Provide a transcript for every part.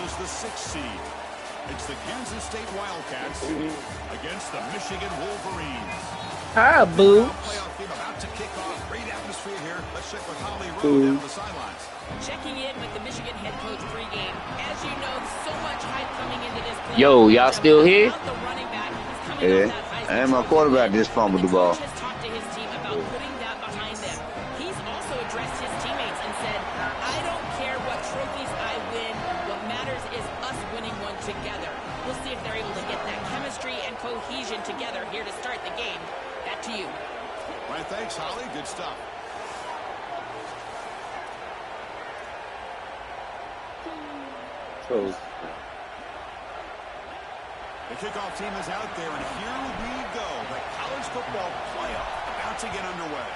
versus the 6th seed. It's the Kansas State Wildcats against the Michigan Wolverines. Hi, Boo. Playoff game about to kick off. Great atmosphere here. Let's check with Holly Rowe down the sidelines. Checking in with the Michigan head coach pregame. As you know, so much hype coming into this play. Yo, y'all still here? Yeah. And my quarterback just fumbled the ball. Has talked to his team about putting that behind them. He's also addressed his teammates and said, I don't care what trophies I win. What matters is us winning one together. We'll see if they're able to get that chemistry and cohesion together here to start the game. Back to you. All right, thanks, Holly. Good stuff. So, the kickoff team is out there, and here we go. The college football playoff about to get underway.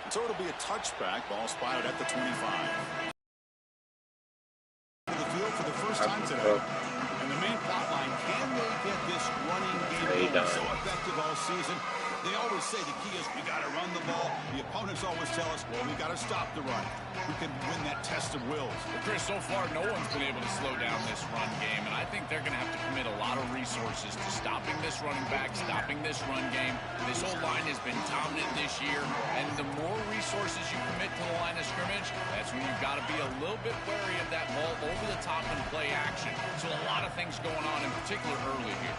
So it'll be a touchback. Ball spotted at the 25. The field for the first time today. And the main plot line, can they get this running game so effective all season? They always say the key is we got to run the ball. The opponents always tell us, well, we got to stop the run. We can win that test of wills. Well, Chris, so far no one's been able to slow down this run game, and I think they're going to have to commit a lot of resources to stopping this running back, stopping this run game. This whole line has been dominant this year, and the more resources you commit to the line of scrimmage, that's when you've got to be a little bit wary of that ball over the top and play action. So a lot of things going on, in particular early here.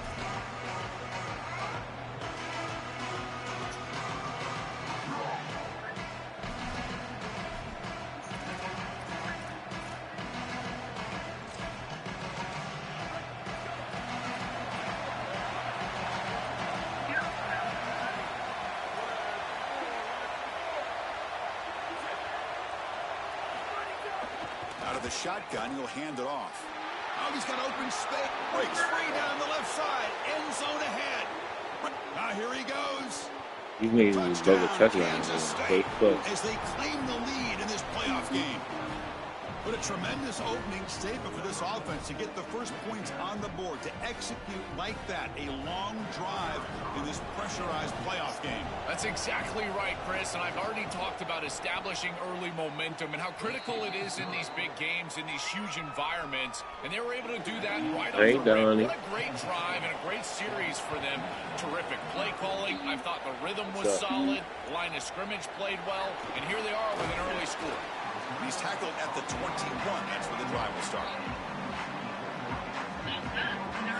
The shotgun, he'll hand it off. Oh, he's got open space. Breaks free down the left side. End zone ahead. Now here he goes. you made me go to touchdown. As they claim the lead in this playoff game. What a tremendous opening statement for this offense to get the first points on the board, to execute like that, a long drive in this pressurized playoff game. That's exactly right, Chris, and I've already talked about establishing early momentum and how critical it is in these big games, in these huge environments, and they were able to do that right off the rim. What a great drive and a great series for them. Terrific play calling. I thought the rhythm was solid. Line of scrimmage played well, and here they are with an early score. He's tackled at the 21. That's where the drive will start.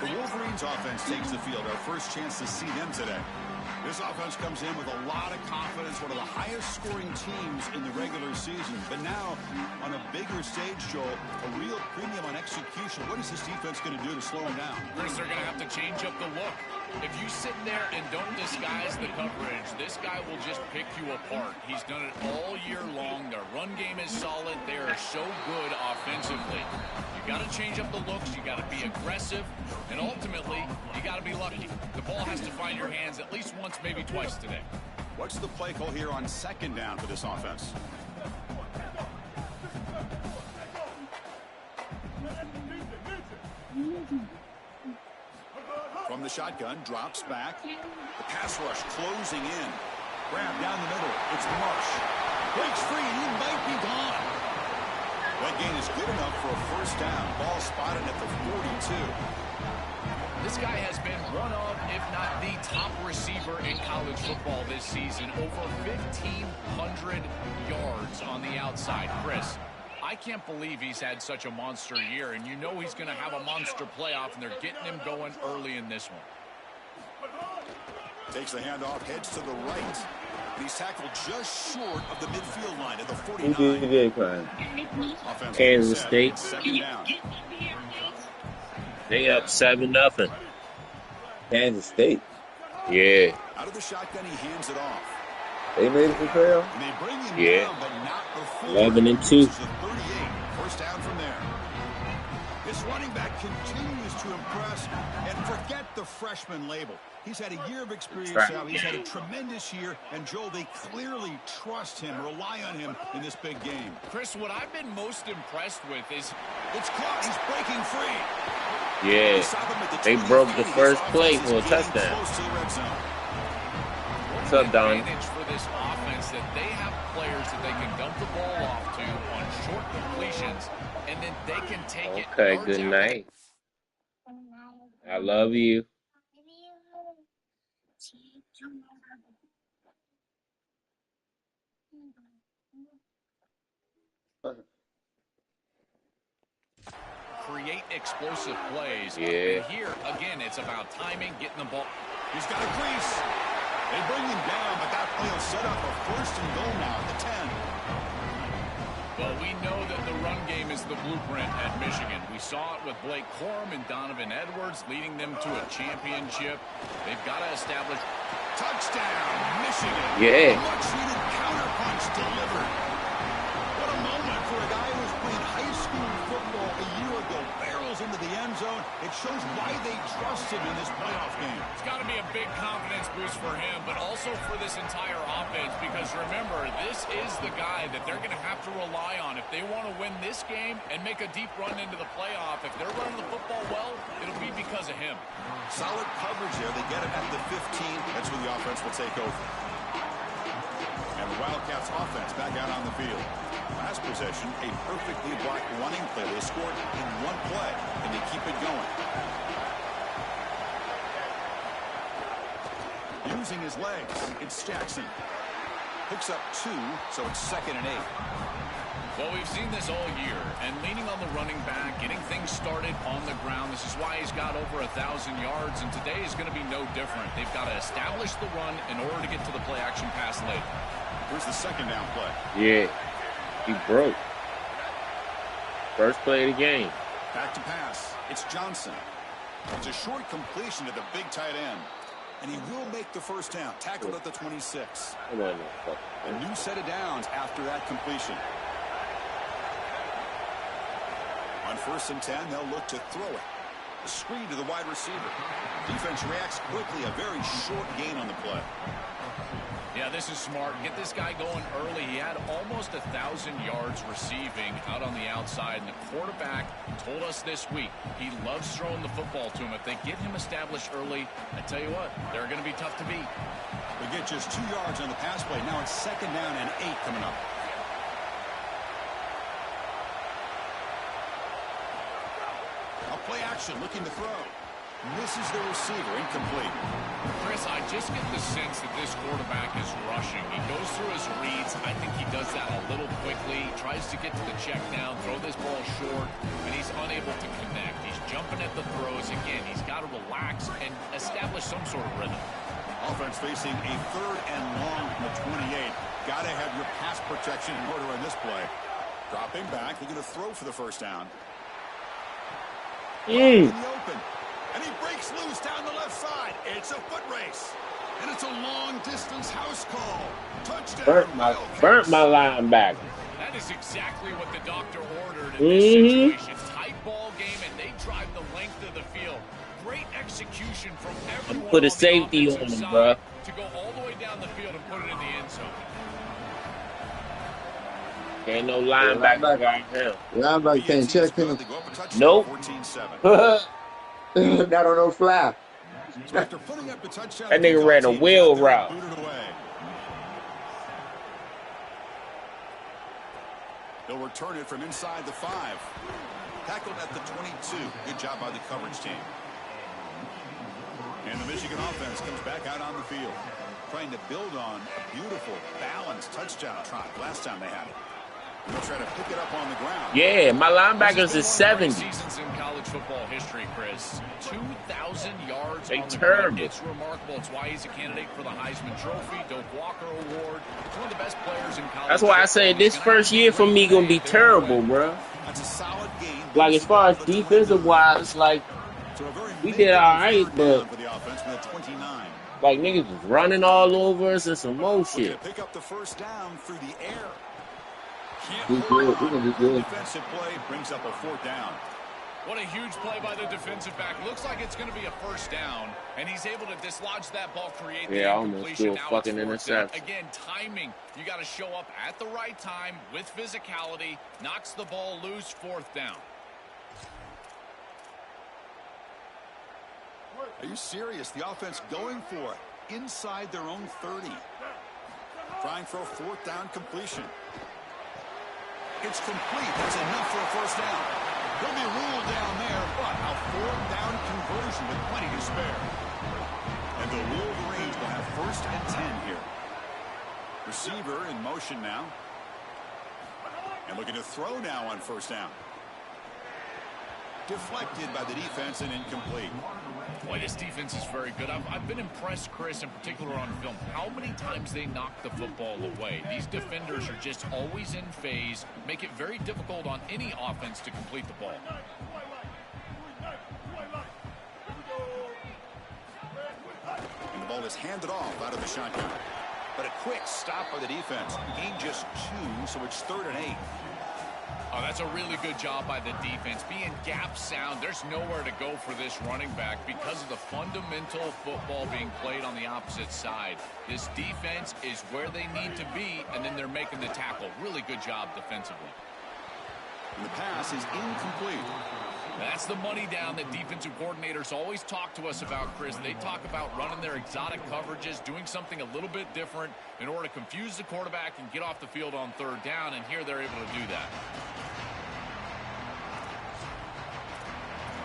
The Wolverines offense takes the field. Our first chance to see them today. This offense comes in with a lot of confidence, one of the highest scoring teams in the regular season. But now, on a bigger stage, Joel, a real premium on execution. What is this defense going to do to slow them down? Chris, they're going to have to change up the look. If you sit there and don't disguise the coverage, this guy will just pick you apart. He's done it all year long. Their run game is solid. They are so good offensively. You got to change up the looks. You got to be aggressive. And ultimately, you got to be lucky. The ball has to find your hands at least once, maybe twice today. What's the play call here on second down for this offense? From the shotgun, drops back. The pass rush closing in. Grab down the middle. It's Marsh. Breaks free. He might be gone. That gain is good enough for a first down. Ball spotted at the 42. This guy has been one of, if not the top receiver in college football this season. Over 1,500 yards on the outside. Chris, I can't believe he's had such a monster year, and you know he's going to have a monster playoff, and they're getting him going early in this one. Takes the handoff, heads to the right. And he's tackled just short of the midfield line at the 49. Who did Kansas State. They up 7-0. Kansas State. Yeah. Out of the shotgun, he hands it off. They made it to playoff? Yeah. Down, 11-2. First down from there. This running back continues to impress, and forget the freshman label. He's had a year of experience now. He's had a tremendous year, and Joel, they clearly trust him, rely on him in this big game. Chris, what I've been most impressed with is it's caught. He's breaking free. Yeah, they broke the first play for a touchdown. What's up, Don? For this offense that they have players that they can dump the ball off to on take it. Okay, good night. I love you. Create explosive plays. Yeah. And here, again, it's about timing, getting the ball. He's got a crease. They bring him down, but that play will set up a first and goal now at the 10. Well, we know that the run game is the blueprint at Michigan. We saw it with Blake Corum and Donovan Edwards leading them to a championship. They've got to establish. Touchdown, Michigan. Yeah. Much-needed counterpunch delivered. What a moment for a guy who was playing high school football a year ago. Barrels into the end zone. It shows why they trust him in this playoff game. It's got to be a big confidence boost for him, but also for this entire offense, because remember, this is the guy that they're going to have to rely on if they want to win this game and make a deep run into the playoff. If they're running the football well, it'll be because of him. Solid coverage there. They get it at the 15. That's where the offense will take over. And the Wildcats offense back out on the field. Last possession, a perfectly blocked running play. They scored in one play, and they keep it going. Using his legs, it's Jackson. Picks up 2, so it's 2nd and 8. Well, we've seen this all year, and leaning on the running back, getting things started on the ground. This is why he's got over 1,000 yards, and today is going to be no different. They've got to establish the run in order to get to the play-action pass later. Here's the second down play. Yeah. He broke. First play of the game. Back to pass. It's Johnson. It's a short completion to the big tight end. And he will make the first down. Tackled at the 26. A new set of downs after that completion. On 1st and 10, they'll look to throw it. A screen to the wide receiver. Defense reacts quickly. A very short gain on the play. Yeah, this is smart. Get this guy going early. He had almost 1,000 yards receiving out on the outside, and the quarterback told us this week he loves throwing the football to him. If they get him established early, I tell you what, they're going to be tough to beat. They get just 2 yards on the pass play. Now it's 2nd down and 8 coming up. A play action, looking to throw. Misses the receiver, incomplete. Chris, I just get the sense that this quarterback is rushing. He goes through his reads. I think he does that a little quickly. Tries to get to the check down, throw this ball short, and he's unable to connect. He's jumping at the throws. Again, he's got to relax and establish some sort of rhythm. Offense facing a 3rd and long from the 28. Got to have your pass protection in order on this play. Dropping back, they're going to throw for the first down. In the open. And he breaks loose down the left side. It's a foot race. And it's a long-distance house call. Touchdown. Burnt my linebacker. That is exactly what the doctor ordered in this situation. Tight ball game, and they drive the length of the field. Great execution from everyone. Put a safety on him, bro. To go all the way down the field and put it in the end zone. Ain't no linebacker got him. Linebacker can't check him. Nope. Not on no fly. So after putting up the touchdown, that nigga ran a wheel route. They'll return it from inside the 5. Tackled at the 22. Good job by the coverage team. And the Michigan offense comes back out on the field, trying to build on a beautiful, balanced touchdown trot last time they had it. They'll try to pick it up on the ground. Yeah, my linebackers is 70. Seasons in college football history, Chris. 2,000 yards they on the terrible. ground. It's remarkable. It's why he's a candidate for the Heisman Trophy, Doak Walker Award. It's one of the best players in college. That's why I say this first year for me gonna be terrible, bro. That's a solid game. Like as far as defensive wise, like we did all right, but like niggas was running all over us and some more shit. Pick up the first down through the air. We good. We're gonna be good. Defensive play brings up a 4th down. What a huge play by the defensive back. Looks like it's going to be a first down, and he's able to dislodge that ball, create the almost do a fucking interception. Again, timing. You got to show up at the right time with physicality. Knocks the ball loose, 4th down. Are you serious? The offense going for it inside their own 30. Trying for a 4th down completion. It's complete. That's enough for a first down. He'll be ruled down there, but a 4th down conversion with plenty to spare. And the Wolverines will have 1st and 10 here. Receiver in motion now. And looking to throw now on 1st down. Deflected by the defense and incomplete. Boy, this defense is very good. I've been impressed, Chris, in particular on film, how many times they knock the football away. These defenders are just always in phase, make it very difficult on any offense to complete the ball. And the ball is handed off out of the shotgun. But a quick stop by the defense. Gain just 2, so it's 3rd and 8. Oh, that's a really good job by the defense. Being gap sound, there's nowhere to go for this running back because of the fundamental football being played on the opposite side. This defense is where they need to be, and then they're making the tackle. Really good job defensively. And the pass is incomplete. That's the money down that defensive coordinators always talk to us about, Chris. They talk about running their exotic coverages, doing something a little bit different in order to confuse the quarterback and get off the field on 3rd down, and here they're able to do that.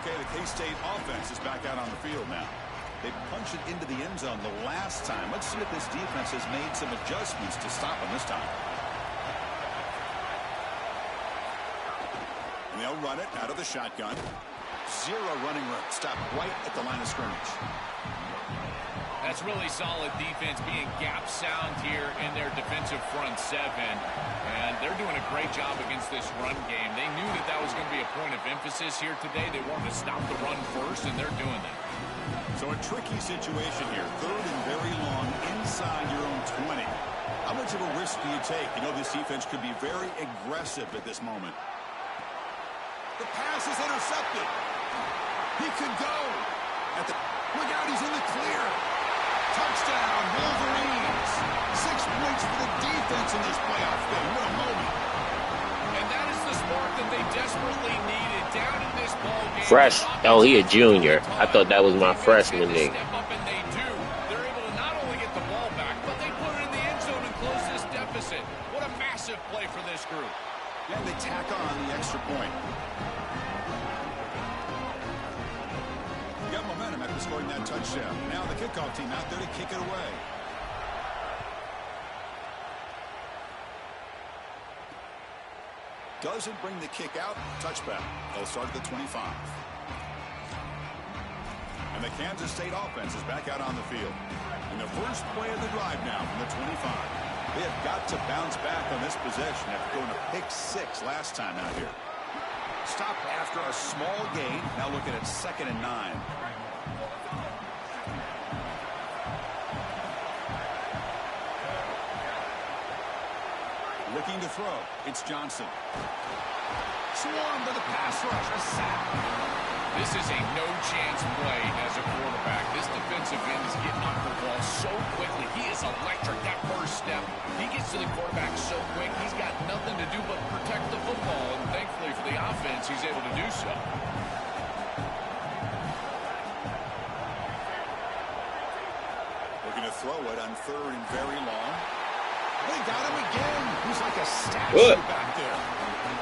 Okay, the K-State offense is back out on the field now. They punched it into the end zone the last time. Let's see if this defense has made some adjustments to stop them this time. And they'll run it out of the shotgun. 0 running room. Stop right at the line of scrimmage. That's really solid defense, being gap sound here in their defensive front 7. And they're doing a great job against this run game. They knew that that was going to be a point of emphasis here today. They wanted to stop the run first, and they're doing that. So a tricky situation here. 3rd and very long inside your own 20. How much of a risk do you take? You know this defense could be very aggressive at this moment. The pass is intercepted. He could go. Look out, he's in the clear. Touchdown, Wolverines. 6 points for the defense in this playoff game. What a moment. And that is the spark that they desperately needed down in this ball game. Fresh. Oh, he a junior. I thought that was my freshman nigga. Step up and they do. They're able to not only get the ball back, but they put it in the end zone and close this deficit. What a massive play for this group. And they tack on the extra point. Got momentum after scoring that touchdown. Now the kickoff team out there to kick it away. Doesn't bring the kick out. Touchback. They'll start at the 25. And the Kansas State offense is back out on the field. And the first play of the drive now from the 25. They have got to bounce back on this possession after going to pick 6 last time out here. Stop after a small gain. Now looking at 2nd and 9. Looking to throw. It's Johnson. Swarmed by the pass rush. A sack. This is a no-chance play as a quarterback. This defensive end is getting off the ball so quickly. He is electric. That first step, he gets to the quarterback so quick, he's got nothing to do but protect the football. And thankfully for the offense, he's able to do so. Looking to throw it on 3rd and very long. They got him again. He's like a statue Good. back there.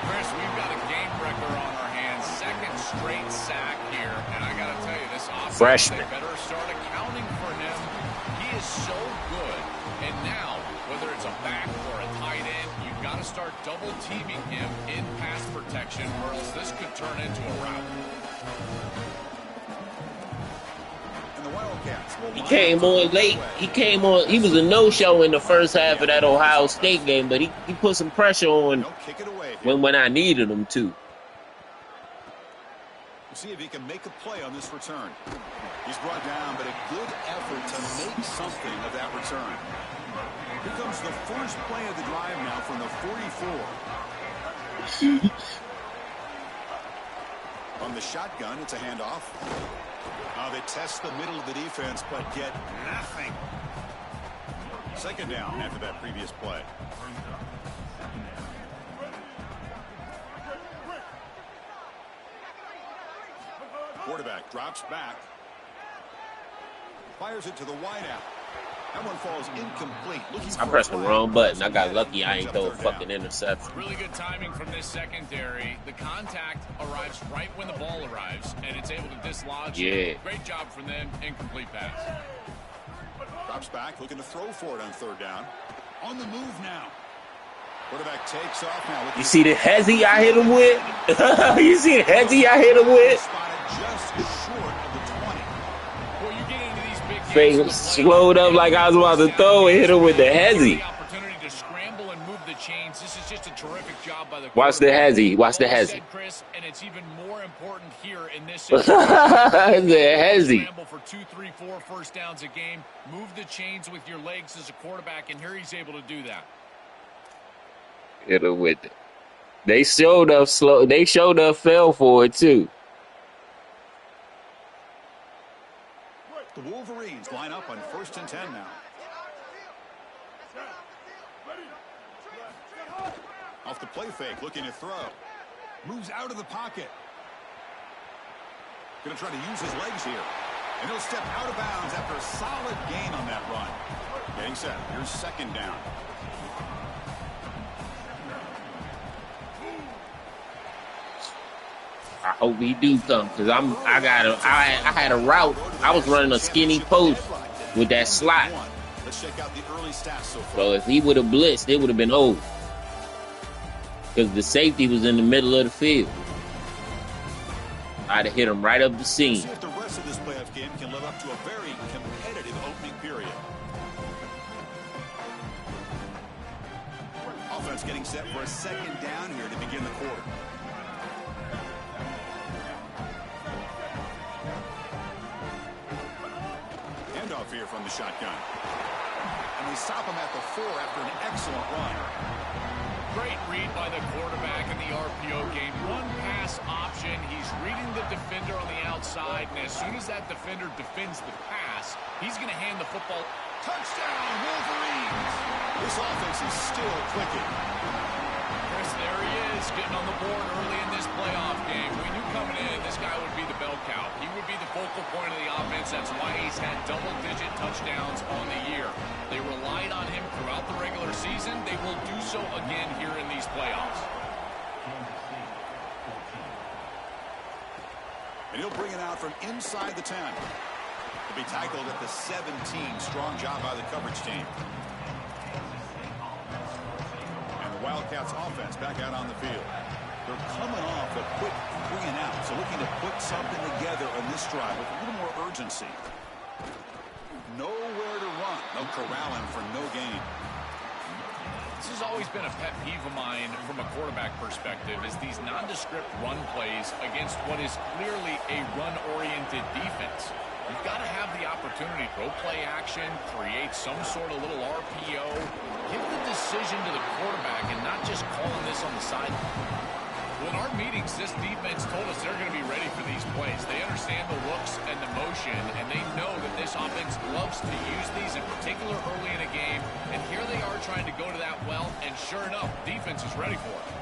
Chris, we've got a game wrecker on our hands. 2nd straight sack here. And I got to tell you, this offense, Freshman. they better start accounting for him. He is so good. And now, whether it's a back or a tight end, you've got to start double teaming him in pass protection, or else this could turn into a rout. And the Wildcats will He came on late. He came on. He was a no-show in the first half of that Ohio State game, but he put some pressure on They'll kick it away here. when I needed him to. We'll see if he can make a play on this return. He's brought down, but a good effort to make something of that return. Here comes the first play of the drive now from the 44. On the shotgun, it's a handoff. They test the middle of the defense, but get nothing. 2nd down after that previous play. Quarterback drops back. Fires it to the wideout. That one falls incomplete. I pressed the wrong button. I got lucky. I ain't throw a fucking interception. Really good timing from this secondary. The contact arrives right when the ball arrives, and it's able to dislodge. Yeah. Great job from them. Incomplete pass. Drops back, looking to throw for it on third down. On the move now. Quarterback takes off now. You see the hezzy I hit him with? You see the hezzy I hit him with? Spotted just short of the 20. Well, you get into these big Fake games, slowed up like I was about to throw and hit him with the hezzy. The opportunity to scramble and move the chains. This is just a terrific job by the Watch the hezzy. Watch the well hezzy. said, Chris, and it's even more important here in this The situation. hezzy. Scramble for 2, 3, 4 first downs a game. Move the chains with your legs as a quarterback, and here he's able to do that. Hit him with it. They showed up slow. They showed up fell for it too. The Wolverines line up on 1st and 10 now. Off the play fake, looking to throw. Moves out of the pocket. Going to try to use his legs here. And he'll step out of bounds after a solid gain on that run. Getting set. Here's 2nd down. I hope he do something because I had a route. I was running a skinny post with that slot. Let's check out the early stats so far. So if he would have blitzed, it would have been over. Because the safety was in the middle of the field. I'd have hit him right up the seam. See if the rest of this playoff game can live up to a very competitive opening period. Offense getting set for a 2nd down here to begin the quarter. Handoff here from the shotgun. And they stop him at the 4 after an excellent run. Great read by the quarterback in the RPO game. One pass option. He's reading the defender on the outside, and as soon as that defender defends the pass, he's going to hand the football. Touchdown, Wolverines! This offense is still clicking. Chris, there he is, getting on the board early in this playoff game. We knew coming in this guy would be the bell cow. He would be the focal point of the offense. That's why he's had double-digit touchdowns on the year. They relied on him throughout the regular season. They will do so again here in these playoffs. And he'll bring it out from inside the 10. He'll be tackled at the 17. Strong job by the coverage team. And the Wildcats offense back out on the field. They're coming off a quick 3 and out, so looking to put something together on this drive with a little more urgency. Nowhere to run. They'll corral him for no gain. This has always been a pet peeve of mine from a quarterback perspective, is these nondescript run plays against what is clearly a run-oriented defense. You've got to have the opportunity to throw play action, create some sort of little RPO, give the decision to the quarterback and not just calling this on the side. Well, in our meetings, this defense told us they're going to be ready for these plays. They understand the looks and the motion, and they know that this offense loves to use these, in particular early in a game. And here they are trying to go to that well, and sure enough, defense is ready for it.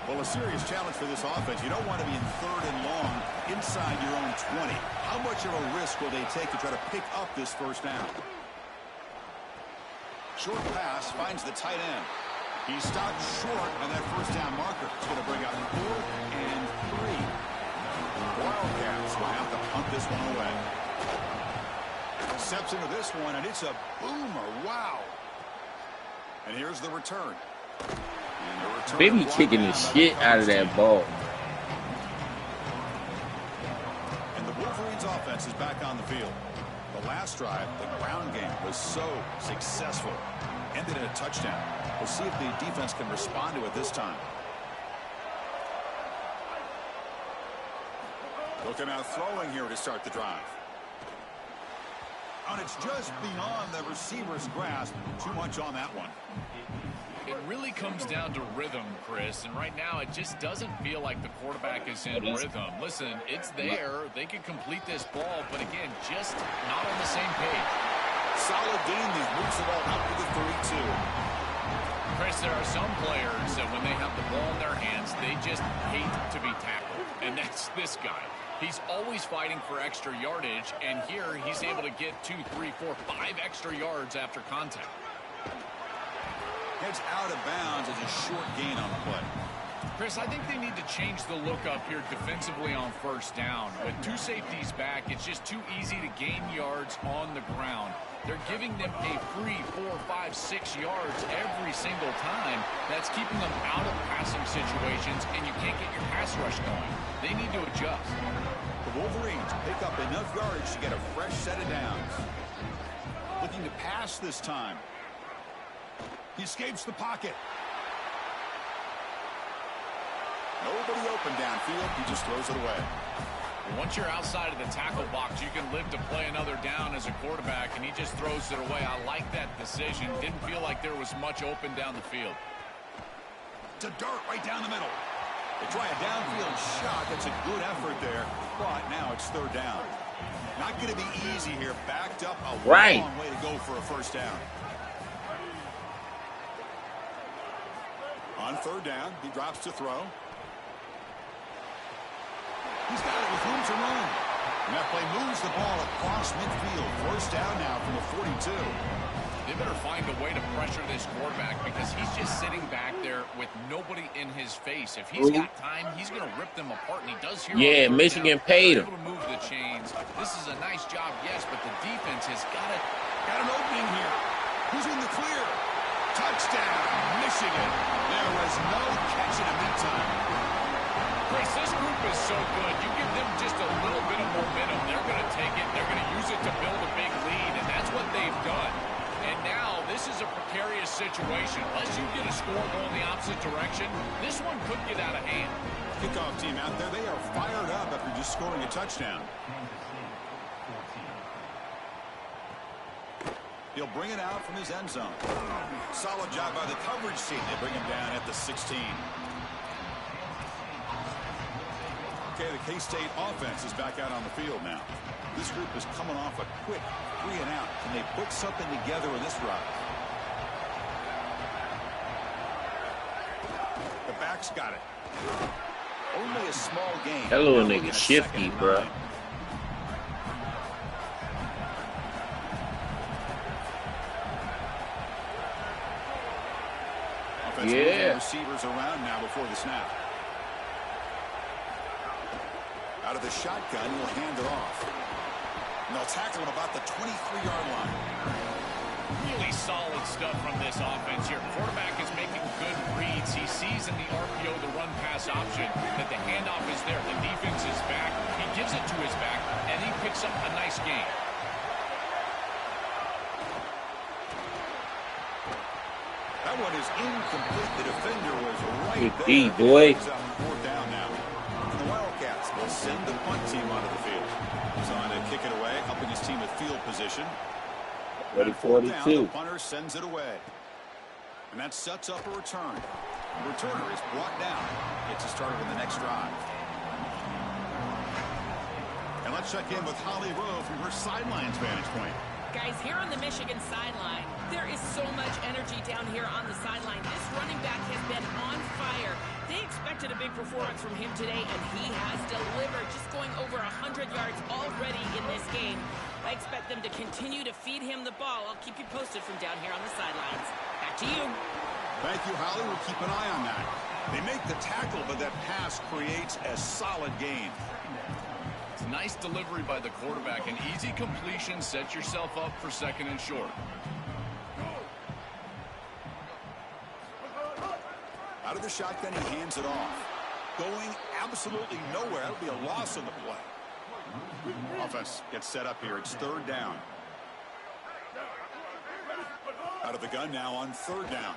Well, a serious challenge for this offense. You don't want to be in 3rd and long inside your own 20. How much of a risk will they take to try to pick up this 1st down? Short pass finds the tight end. He stopped short on that 1st down marker. It's going to bring out 4th and 3. Wildcats will have to punt this one away. Steps into this one, and it's a boomer. Wow. And here's the return. Baby kicking the shit out of that ball. And the Wolverines offense is back on the field. The last drive, the ground game, was so successful. Ended in a touchdown. We'll see if the defense can respond to it this time. Looking out throwing here to start the drive. And it's just beyond the receiver's grasp. Too much on that one. It really comes down to rhythm, Chris, and right now it just doesn't feel like the quarterback is in rhythm. Listen, it's there. They could complete this ball, but again, just not on the same page. Solid game. He moves the ball out to the 32. Chris, there are some players that when they have the ball in their hands, they just hate to be tackled, and that's this guy. He's always fighting for extra yardage, and here he's able to get 2, 3, 4, 5 extra yards after contact. Heads out of bounds as a short gain on the play. Chris, I think they need to change the look up here defensively on first down. With 2 safeties back, it's just too easy to gain yards on the ground. They're giving them a free 4, 5, 6 yards every single time. That's keeping them out of passing situations, and you can't get your pass rush going. They need to adjust. The Wolverines pick up enough yardage to get a fresh set of downs. Looking to pass this time. He escapes the pocket. Nobody open downfield. He just throws it away. Once you're outside of the tackle box, you can live to play another down as a quarterback, and he just throws it away. I like that decision. Didn't feel like there was much open down the field. To dart right down the middle. They try a downfield shot. That's a good effort there, but now it's third down. Not going to be easy here. Backed up a long way to go for a first down. On third down, he drops to throw. He's got it with room to run. And that play moves the ball across midfield. First down now from the 42. They better find a way to pressure this quarterback because he's just sitting back there with nobody in his face. If he's got time, he's going to rip them apart, and he does here. Yeah, Michigan paid him. Able to move the chains. This is a nice job, yes, but the defense has got it. Got an opening here. Who's in the clear? Touchdown, Michigan. There was no catch in the meantime. Grace, this group is so good. You give them just a little bit of momentum, they're going to take it. They're going to use it to build a big lead, and that's what they've done. And now this is a precarious situation. Unless you get a score going the opposite direction, this one could get out of hand. Kickoff team out there, they are fired up after just scoring a touchdown. He'll bring it out from his end zone. Solid job by the coverage team. They bring him down at the 16. Okay, the K-State offense is back out on the field now. This group is coming off a quick 3-and-out. Can they put something together in this drive? The back's got it. Only a small gain. That little nigga shifty, bro. Yeah. Receivers around now before the snap. Out of the shotgun, he'll hand it off. And they'll tackle him about the 23-yard line. Really solid stuff from this offense here. Quarterback is making good reads. He sees in the RPO the run-pass option that the handoff is there. The defense is back. He gives it to his back, and he picks up a nice gain. That one is incomplete. The defender was right Good there. D, boy. Fourth down now. And the Wildcats will send the punt team onto the field. He's on to kick it away, helping his team with field position. Ready 42. The punter sends it away. And that sets up a return. The returner is brought down. Gets it started on the next drive. And let's check in with Holly Rowe from her sidelines vantage point. Guys, here on the Michigan sideline, there is so much energy down here on the sideline. This running back has been on fire. They expected a big performance from him today, and he has delivered, just going over 100 yards already in this game. I expect them to continue to feed him the ball. I'll keep you posted from down here on the sidelines. Back to you. Thank you, Holly. We'll keep an eye on that. They make the tackle, but that pass creates a solid gain. Nice delivery by the quarterback. An easy completion. Set yourself up for second and short. Out of the shotgun, he hands it off. Going absolutely nowhere. That'll be a loss on the play. Offense gets set up here. It's third down. Out of the gun now on third down.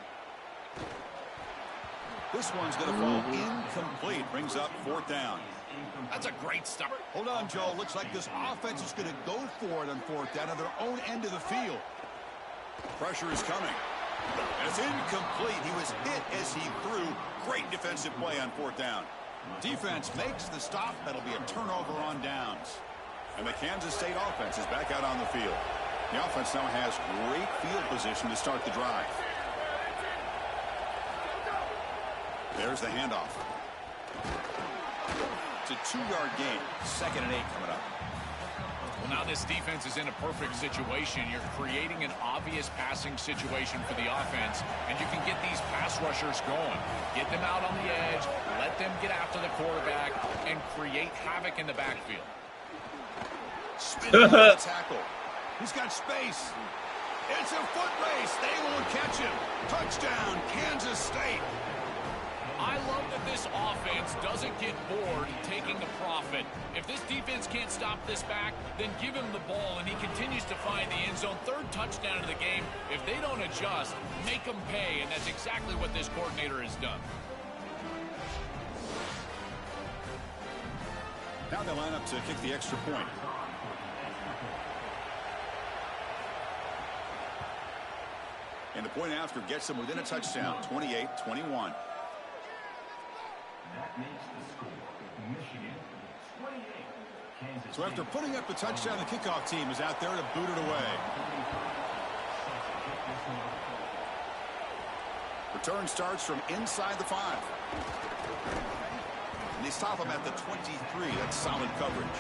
This one's going to fall incomplete. Brings up fourth down. That's a great start. Hold on, Joe. Looks like this offense is going to go for it on fourth down at their own end of the field. Pressure is coming. And it's incomplete. He was hit as he threw. Great defensive play on fourth down. Defense makes the stop. That'll be a turnover on downs. And the Kansas State offense is back out on the field. The offense now has great field position to start the drive. There's the handoff. It's a 2-yard gain. 2nd and 8 coming up. Well, now this defense is in a perfect situation. You're creating an obvious passing situation for the offense, and you can get these pass rushers going. Get them out on the edge, let them get after the quarterback, and create havoc in the backfield. Spinning on the tackle. He's got space. It's a foot race. They won't catch him. Touchdown, Kansas State. I love that this offense doesn't get bored taking a profit. If this defense can't stop this back, then give him the ball, and he continues to find the end zone. 3rd touchdown of the game. If they don't adjust, make them pay, and that's exactly what this coordinator has done. Now they line up to kick the extra point. And the point after gets them within a touchdown, 28-21. So after putting up the touchdown, the kickoff team is out there to boot it away. Return starts from inside the 5. And they stop him at the 23. That's solid coverage.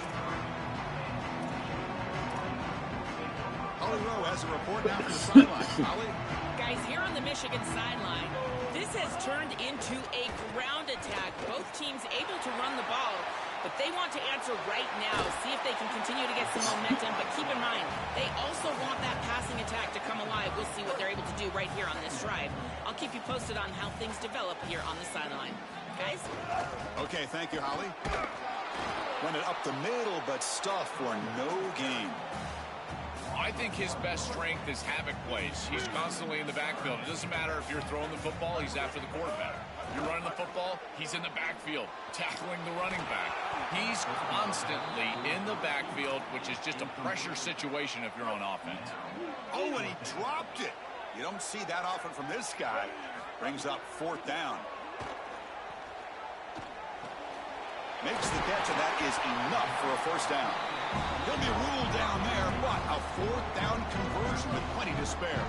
Holly Rowe has a report now from the sideline. Holly? Guys, here on the Michigan sideline, this has turned into a ground attack. Both teams able to run the ball, but they want to answer right now, see if they can continue to get some momentum. But keep in mind, they also want that passing attack to come alive. We'll see what they're able to do right here on this drive. I'll keep you posted on how things develop here on the sideline. Guys? Okay, thank you, Holly. Run it up the middle, but stuff for no gain. I think his best strength is havoc plays. He's constantly in the backfield. It doesn't matter if you're throwing the football, he's after the quarterback. You're running the football, he's in the backfield, tackling the running back. He's constantly in the backfield, which is just a pressure situation if you're on offense. Oh, and he dropped it. You don't see that often from this guy. Brings up 4th down. Makes the catch, and that is enough for a 1st down. He'll be ruled down there, but a 4th down conversion with plenty to spare.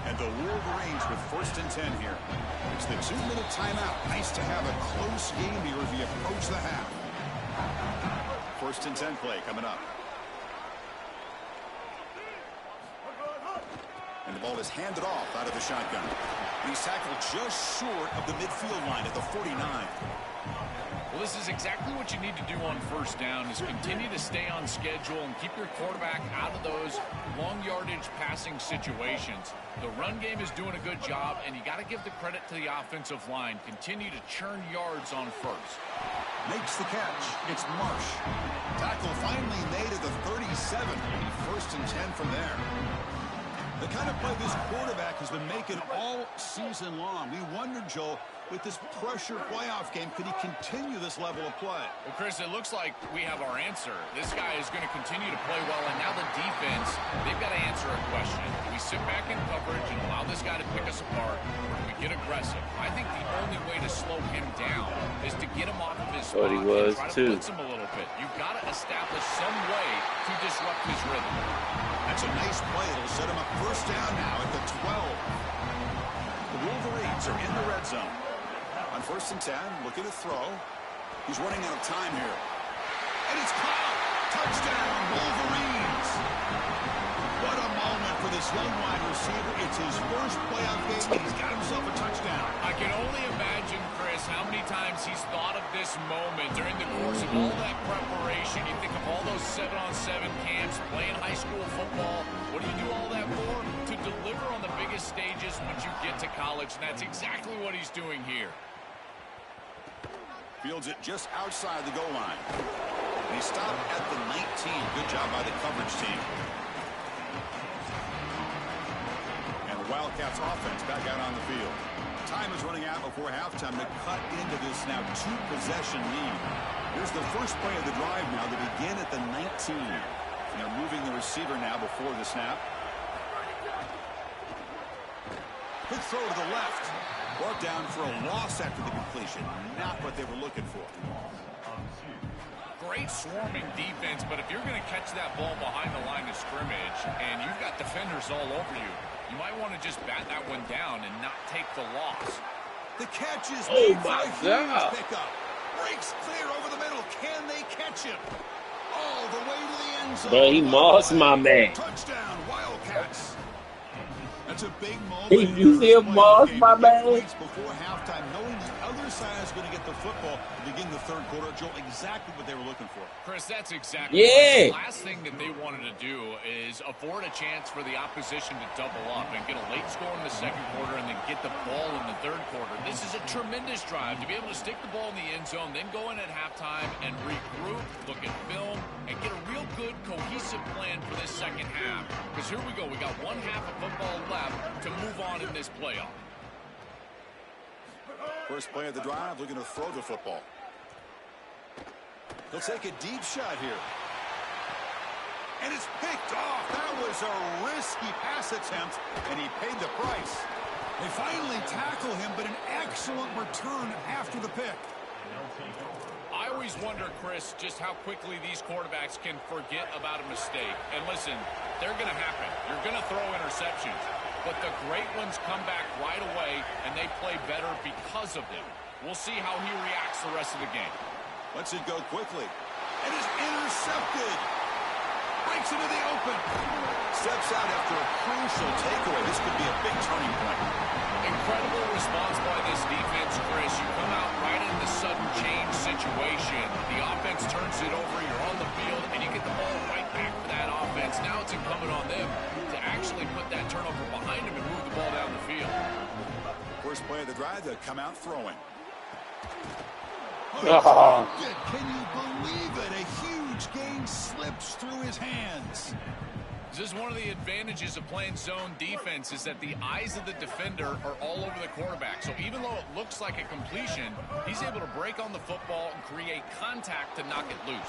And the Wolverines with 1st and 10 here. It's the 2-minute timeout. Nice to have a close game here as we approach the half. 1st and 10 play coming up. And the ball is handed off out of the shotgun. And he's tackled just short of the midfield line at the 49. Well, this is exactly what you need to do on 1st down, is continue to stay on schedule and keep your quarterback out of those long yardage passing situations. The run game is doing a good job, and you got to give the credit to the offensive line. Continue to churn yards on 1st. Makes the catch. It's Marsh. Tackle finally made at the 37. 1st and 10 from there. The kind of play this quarterback has been making all season long. We wondered, Joel, with this pressure playoff game, could he continue this level of play? Well, Chris, it looks like we have our answer. This guy is going to continue to play well, and now the defense, they've got to answer a question. Do we sit back in coverage and allow this guy to pick us apart, or do we get aggressive? I think the only way to slow him down is to get him off of his spot and try to blitz him a little bit. You've got to establish some way to disrupt his rhythm. That's a nice play. It'll set him up 1st down now at the 12. The Wolverines are in the red zone. On 1st and 10, looking to throw. He's running out of time here. And it's caught! Touchdown, Wolverines! What a moment for this young wide receiver. It's his first playoff game, and he's got himself a touchdown. I can only imagine, Chris, how many times he's thought of this moment during the course of all that preparation. You think of all those 7-on-7 camps, playing high school football. What do you do all that for? To deliver on the biggest stages once you get to college, and that's exactly what he's doing here. Fields it just outside the goal line. And he stopped at the 19. Good job by the coverage team. And the Wildcats offense back out on the field. Time is running out before halftime to cut into this now 2-possession lead. Here's the first play of the drive now. They begin at the 19. And they're moving the receiver now before the snap. Quick throw to the left. Brought down for a loss after the completion. Not what they were looking for. Great swarming defense, but if you're going to catch that ball behind the line of scrimmage and you've got defenders all over you, you might want to just bat that one down and not take the loss. The catch is Oh made for my a huge God. pickup. Breaks clear over the middle. Can they catch him? All the way to the end zone. Bro, he mossed my man. Touchdown, Wildcats. That's a big moment here You in see this him playoff moss game. my To get man? points before halftime, knowing the other side is going to get the football to begin the third quarter. Joel, exactly what they were looking for. Chris, that's exactly Yeah. right. The last thing that they wanted to do is afford a chance for the opposition to double up and get a late score in the second quarter and then get the ball in the third quarter. This is a tremendous drive to be able to stick the ball in the end zone, then go in at halftime and regroup, look at film, and get a real good, cohesive plan for this second half. Because here we go. We got one half of football left to move on in this playoff. First play of the drive, looking to throw the football. He'll take a deep shot here. And it's picked off. That was a risky pass attempt, and he paid the price. They finally tackle him, but an excellent return after the pick. I always wonder, Chris, just how quickly these quarterbacks can forget about a mistake. And listen, they're going to happen. You're going to throw interceptions. But the great ones come back right away, and they play better because of them. We'll see how he reacts the rest of the game. Lets it go quickly. And is intercepted. Breaks into the open. Steps out after a crucial takeaway. This could be a big turning point. Incredible response by this defense, Chris. You come out right in the sudden change situation. The offense turns it over. You're on the field, and you get the ball right back for that offense. Now it's incumbent on them to actually put that turnover behind them and move the ball down the field. First play of the drive, they come out throwing. Oh. Can you believe it? A huge gain slips through his hands. This is one of the advantages of playing zone defense is that the eyes of the defender are all over the quarterback. So even though it looks like a completion, he's able to break on the football and create contact to knock it loose.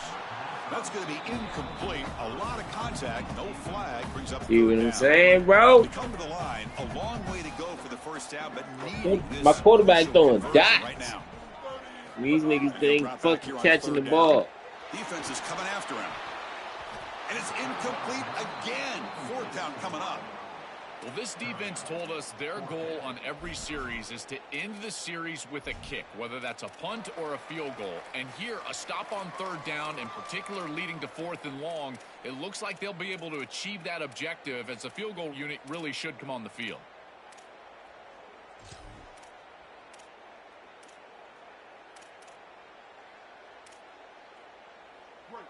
That's going to be incomplete. A lot of contact. No flag. Brings up You know what I'm down. saying, bro? They come to the line. A long way to go for the first down, but needing this My quarterback crucial throwing conversion dots. right now. These niggas ain't Drop back fucking here on catching the third ball. down. Defense is coming after him. And it's incomplete again. Fourth down coming up. Well, this defense told us their goal on every series is to end the series with a kick, whether that's a punt or a field goal. And here, a stop on third down, in particular leading to fourth and long, it looks like they'll be able to achieve that objective as the field goal unit really should come on the field.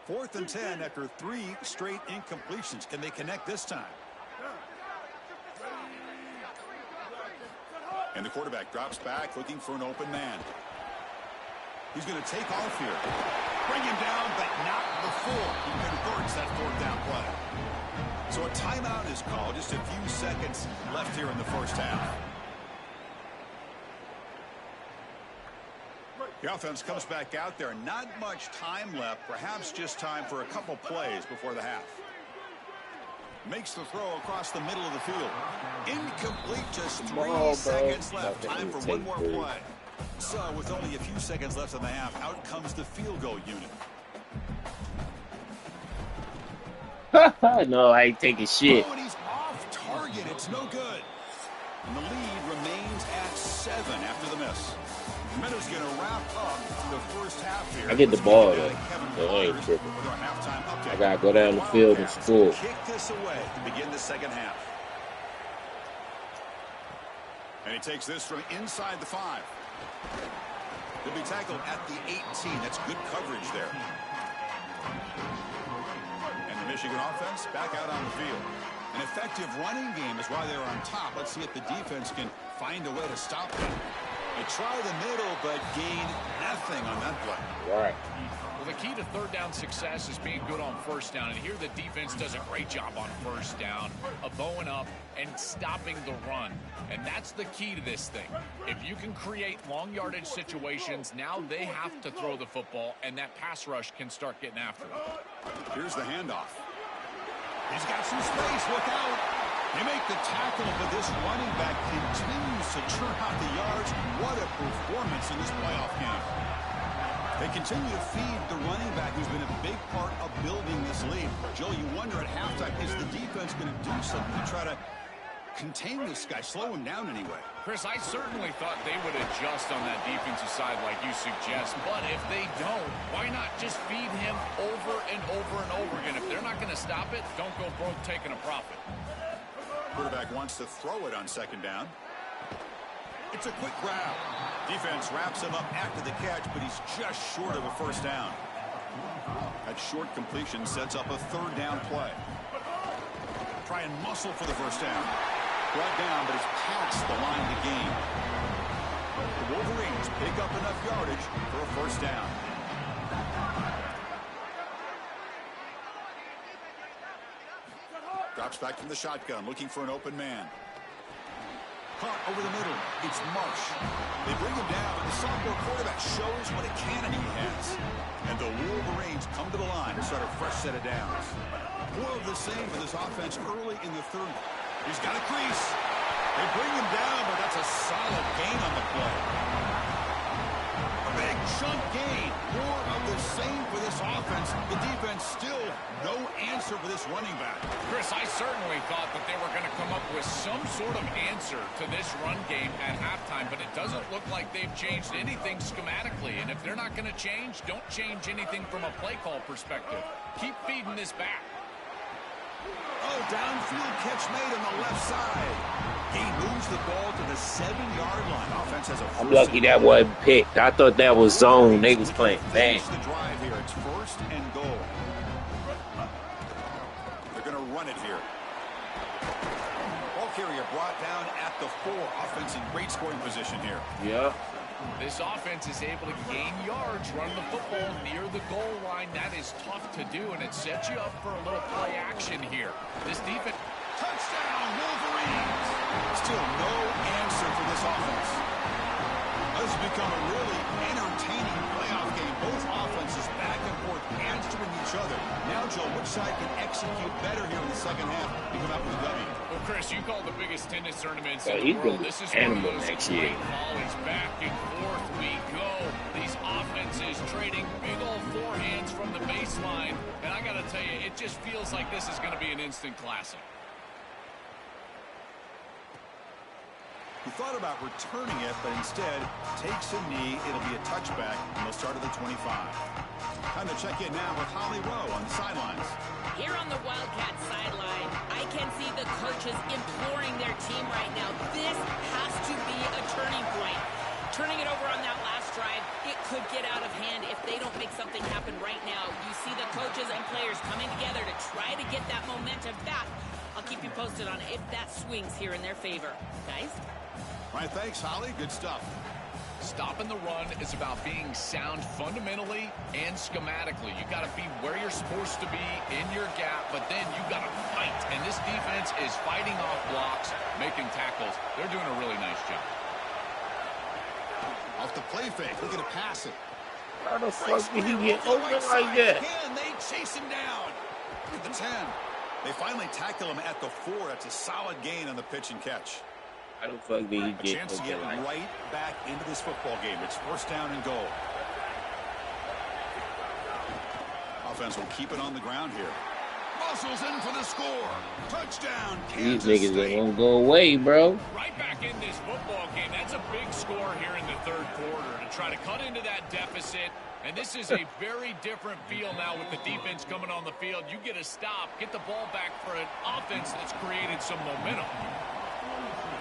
Fourth and 10 after 3 straight incompletions. Can they connect this time? And the quarterback drops back looking for an open man. He's going to take off here. Bring him down, but not before he converts that fourth down play. So a timeout is called. Just a few seconds left here in the first half. The offense comes back out there. Not much time left. Perhaps just time for a couple plays before the half. Makes the throw across the middle of the field. Incomplete. Just 3 seconds left. Time for one more play. So with only a few seconds left in the half, out comes the field goal unit. No, I ain't taking shit. Oh, and he's off target. It's no good. And the lead remains at 7 after the miss. Minutes going to wrap up the first half here. I get the ball, though. So I ain't tripping. I got to go down the field and score. Kick this away to begin the second half. And he takes this from inside the 5. He'll be tackled at the 18. That's good coverage there. And the Michigan offense back out on the field. An effective running game is why they're on top. Let's see if the defense can find a way to stop them. They try the middle, but gain nothing on that play. Right. Well, the key to third down success is being good on first down. And here the defense does a great job on first down of bowing up and stopping the run. And that's the key to this thing. If you can create long yardage situations, now they have to throw the football, and that pass rush can start getting after them. Here's the handoff. He's got some space. Look out. They make the tackle, but this running back continues to churn out the yards. What a performance in this playoff game. They continue to feed the running back, who's been a big part of building this lead. Joe, you wonder at halftime, is the defense going to do something to try to contain this guy, slow him down anyway. Chris, I certainly thought they would adjust on that defensive side like you suggest, but if they don't, why not just feed him over and over and over again? If they're not going to stop it, don't go broke taking a profit. Quarterback wants to throw it on second down. It's a quick grab. Defense wraps him up after the catch, but he's just short of a first down. That short completion sets up a third down play. Try and muscle for the first down. Brought down, but he's past the line to gain. The Wolverines pick up enough yardage for a first down. Drops back from the shotgun, looking for an open man. Caught over the middle. It's Marsh. They bring him down, but the sophomore quarterback shows what a cannon he has. And the Wolverines come to the line to start a fresh set of downs. More of the same for this offense early in the third. He's got a crease. They bring him down, but that's a solid gain on the play. A big chunk gain. More of the same for this offense. The defense still no answer for this running back. Chris, I certainly thought that they were going to come up with some sort of answer to this run game at halftime, but it doesn't look like they've changed anything schematically. And if they're not going to change, don't change anything from a play call perspective. Keep feeding this back. Oh, downfield catch made on the left side. He moves the ball to the 7-yard line. Offense has a I'm lucky that wasn't picked. I thought that was zone. They was playing bang. The drive here. It's first and goal. They're going to run it here. Ball carrier brought down at the 4. Offense in great scoring position here. Yeah. This offense is able to gain yards running the football near the goal line. That is tough to do, and it sets you up for a little play action here. This defense. Touchdown, Wolverines! Still no answer for this offense. This has become a really entertaining playoff game. Both offenses back and forth answering each other. Now, Joe, which side can execute better here in the second half to come out with a W? Well, Chris, you call the biggest tennis tournaments Yeah, in the world. This is one of those next year. great volleys. Back and forth we go. These offenses trading big old forehands from the baseline. And I got to tell you, it just feels like this is going to be an instant classic. He thought about returning it, but instead takes a knee. It'll be a touchback, and they'll start at the 25. Time to check in now with Holly Rowe on the sidelines. Here on the Wildcats sideline, I can see the coaches imploring their team right now. This has to be a turning point. Turning it over on that last drive, it could get out of hand if they don't make something happen right now. You see the coaches and players coming together to try to get that momentum back. I'll keep you posted on it if that swings here in their favor. Guys? All right, thanks, Holly. Good stuff. Stopping the run is about being sound fundamentally and schematically. You got to be where you're supposed to be in your gap, but then you got to fight. And this defense is fighting off blocks, making tackles. They're doing a really nice job. Off the play fake, looking to pass it. How the fuck did he get open like that? Can they chase him down? At the 10. They finally tackle him at the 4. That's a solid gain on the pitch and catch. How the fuck did he A get chance to get open like that? right back into this football game. It's first down and goal. Offense will keep it on the ground here. Muscles in for the score. Touchdown, These Kansas niggas State. ain't gonna go away, bro. Right back in this football game. That's a big score here in the third quarter to try to cut into that deficit. And this is a very different feel now with the defense coming on the field. You get a stop, get the ball back for an offense that's created some momentum.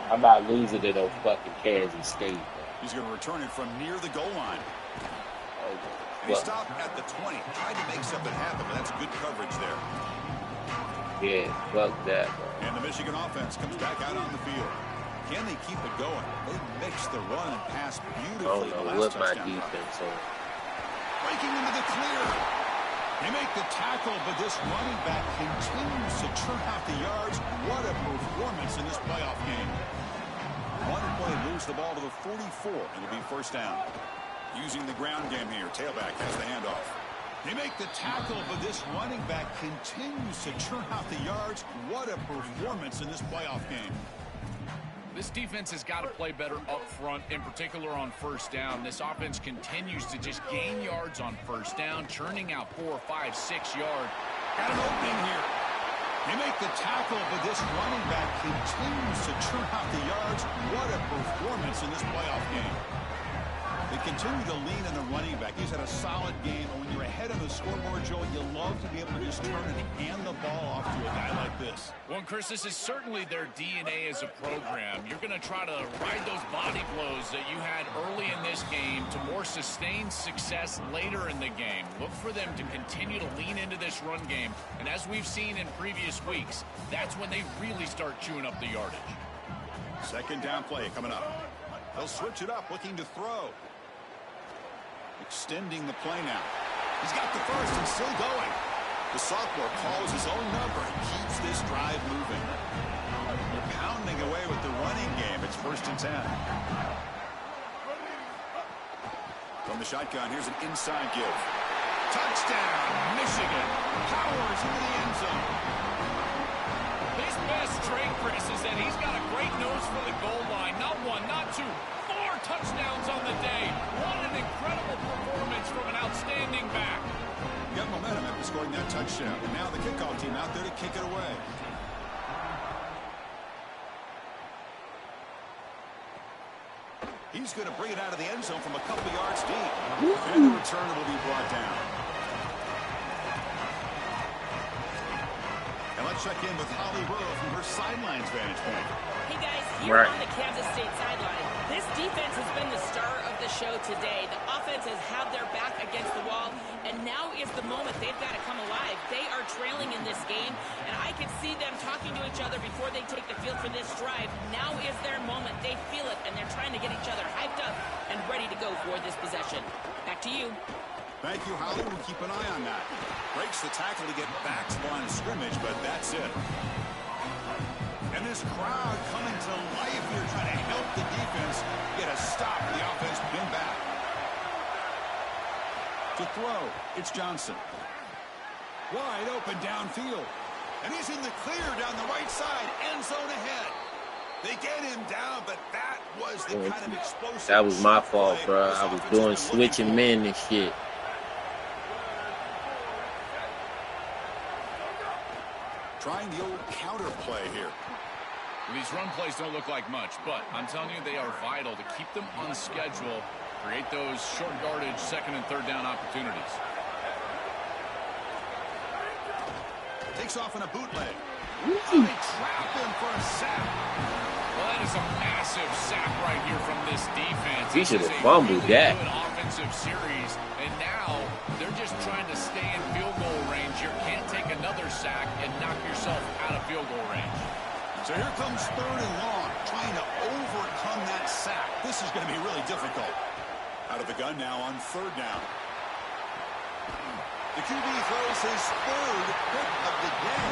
How about losing to those fucking Kansas State? He's going to return it from near the goal line. Oh, And he fuck. stopped at the 20. Tried to make something happen, but that's good coverage there. Yeah, fuck that, bro. And the Michigan offense comes back out on the field. Can they keep it going? They mix the run and pass I beautifully don't the know last what my touchdown. defense on. Breaking into the clear. They make the tackle, but this running back continues to churn out the yards. What a performance in this playoff game. One play moves the ball to the 44. It'll be first down. Using the ground game here. Tailback has the handoff. They make the tackle, but this running back continues to churn out the yards. What a performance in this playoff game. This defense has got to play better up front, in particular on first down. This offense continues to just gain yards on first down, churning out 4, 5, 6 yards. Got an opening here. They make the tackle, but this running back continues to churn out the yards. What a performance in this playoff game. They continue to lean on the running back. He's had a solid game. And when you're ahead on the scoreboard, Joe, you love to be able to just turn and hand the ball off to a guy like this. Well, Chris, this is certainly their DNA as a program. You're going to try to ride those body blows that you had early in this game to more sustained success later in the game. Look for them to continue to lean into this run game. And as we've seen in previous weeks, that's when they really start chewing up the yardage. Second down play coming up. They'll switch it up, looking to throw. Extending the play now. He's got the first and still going. The sophomore calls his own number and keeps this drive moving. They're pounding away with the running game. It's 1st and 10. From the shotgun, here's an inside give. Touchdown, Michigan. Powers into the end zone. His best trait, Chris, is that he's got a great nose for the goal line. Not one, not two. 4 touchdowns on the day. What an incredible performance from an outstanding back. Got momentum after scoring that touchdown. And now the kickoff team out there to kick it away. He's going to bring it out of the end zone from a couple yards deep. And the return will be brought down. And let's check in with Holly Rowe from her sidelines vantage point. Hey guys, here on the Kansas State sideline, this defense has been the star of the show today. The offense has had their back against the wall, and now is the moment they've got to come alive. They are trailing in this game, and I can see them talking to each other before they take the field for this drive. Now is their moment. They feel it, and they're trying to get each other hyped up and ready to go for this possession. Back to you. Thank you, Holly. We'll keep an eye on that. Breaks the tackle to get back to the line of scrimmage, but that's it. And this crowd coming to life here, trying to help the defense get a stop. The offense pinned back. To throw, it's Johnson. Wide open downfield. And he's in the clear down the right side. End zone ahead. They get him down, but that was the kind of explosive. That was my fault, bro. I was doing switching men and shit. Trying the old counter play here. These run plays don't look like much, but I'm telling you, they are vital to keep them on schedule, create those short yardage second and third down opportunities. Takes off in a bootleg. They trap him for a sack. Well, that is a massive sack right here from this defense. He should have fumbled that. Good offensive series, and now they're just trying to stay in field goal range. You can't take another sack and knock yourself out of field goal range. So here comes 3rd and long, trying to overcome that sack. This is going to be really difficult. Out of the gun now on 3rd down. The QB throws his 3rd pick of the day.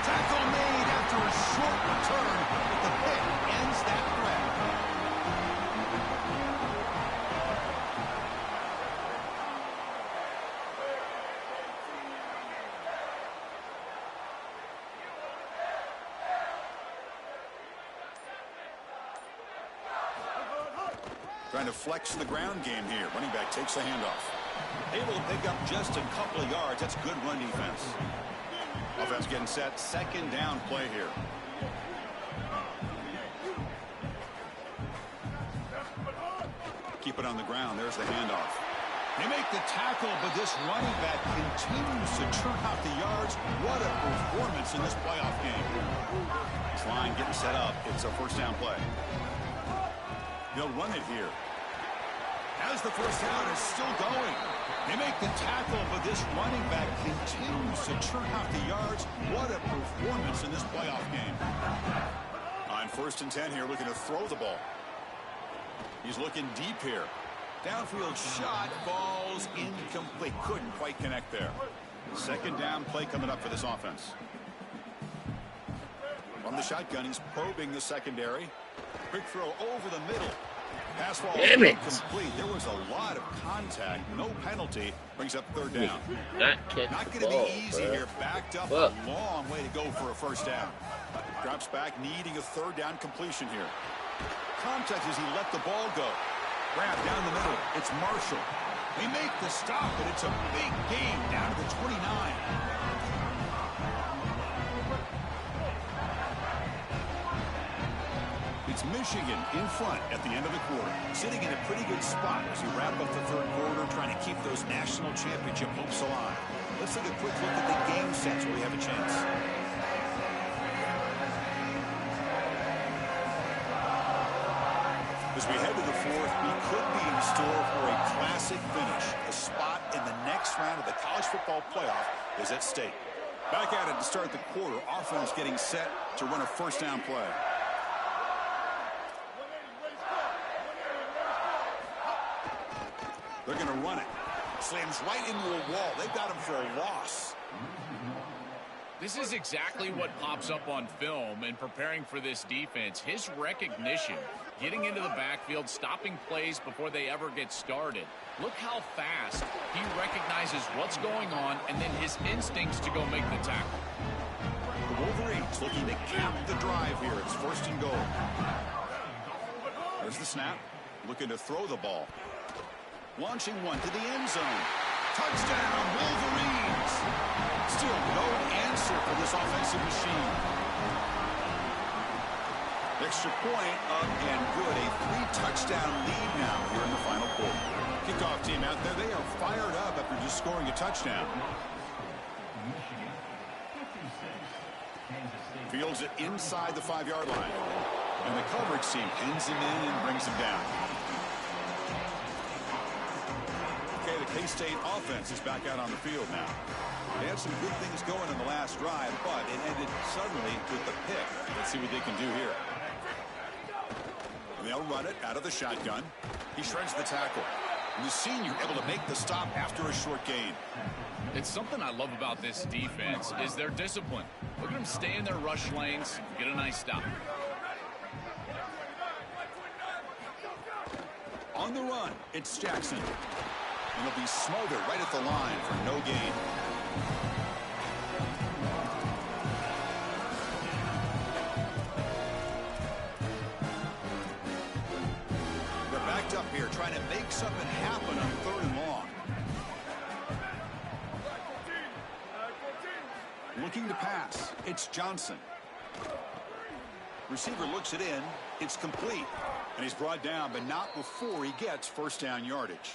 Tackle made after a short return, but the pick ends that threat. Trying to flex the ground game here. Running back takes the handoff. Able to pick up just a couple of yards. That's good run defense. Offense getting set. 2nd down play here. Keep it on the ground. There's the handoff. They make the tackle, but this running back continues to churn out the yards. What a performance in this playoff game. This line getting set up. It's a 1st down play. They'll run it here. As the 1st down is still going. They make the tackle, but this running back continues to churn out the yards. What a performance in this playoff game. On 1st and 10 here, looking to throw the ball. He's looking deep here. Downfield shot, falls incomplete. Couldn't quite connect there. 2nd down play coming up for this offense. From the shotgun, he's probing the secondary. Quick throw over the middle. Pass ball incomplete. There was a lot of contact. No penalty. Brings up 3rd down. Not going to be easy here. Backed up a long way to go for a 1st down. Drops back, needing a 3rd down completion here. Contact as he let the ball go. Grab down the middle. It's Marshall. They make the stop, but it's a big game down to the 29. It's Michigan in front at the end of the quarter, sitting in a pretty good spot as we wrap up the third quarter, trying to keep those national championship hopes alive. Let's take a quick look at the game sets where we have a chance. As we head to the fourth, we could be in store for a classic finish. A spot in the next round of the college football playoff is at stake. Back at it to start the quarter. Offense getting set to run a first down play. They're going to run it. Slams right into a wall. They've got him for a loss. This is exactly what pops up on film and preparing for this defense. His recognition, getting into the backfield, stopping plays before they ever get started. Look how fast he recognizes what's going on and then his instincts to go make the tackle. The Wolverines looking to cap the drive here. It's first and goal. There's the snap. Looking to throw the ball. Launching one to the end zone. Touchdown, Wolverines! Still no answer for this offensive machine. Extra point up and good. A 3-touchdown lead now here in the final quarter. Kickoff team out there. They are fired up after just scoring a touchdown. Fields it inside the 5-yard line. And the coverage team pins him in and brings him down. Okay, the K-State offense is back out on the field now. They had some good things going in the last drive, but it ended suddenly with the pick. Let's see what they can do here. They'll run it out of the shotgun. He shreds the tackle. And the senior able to make the stop after a short gain. It's something I love about this defense is their discipline. Look at them stay in their rush lanes, get a nice stop. On the run, it's Jackson. And he'll be smothered right at the line for no gain. They're backed up here trying to make something happen on 3rd and long. Looking to pass. It's Johnson. Receiver looks it in. It's complete. And he's brought down, but not before he gets first down yardage.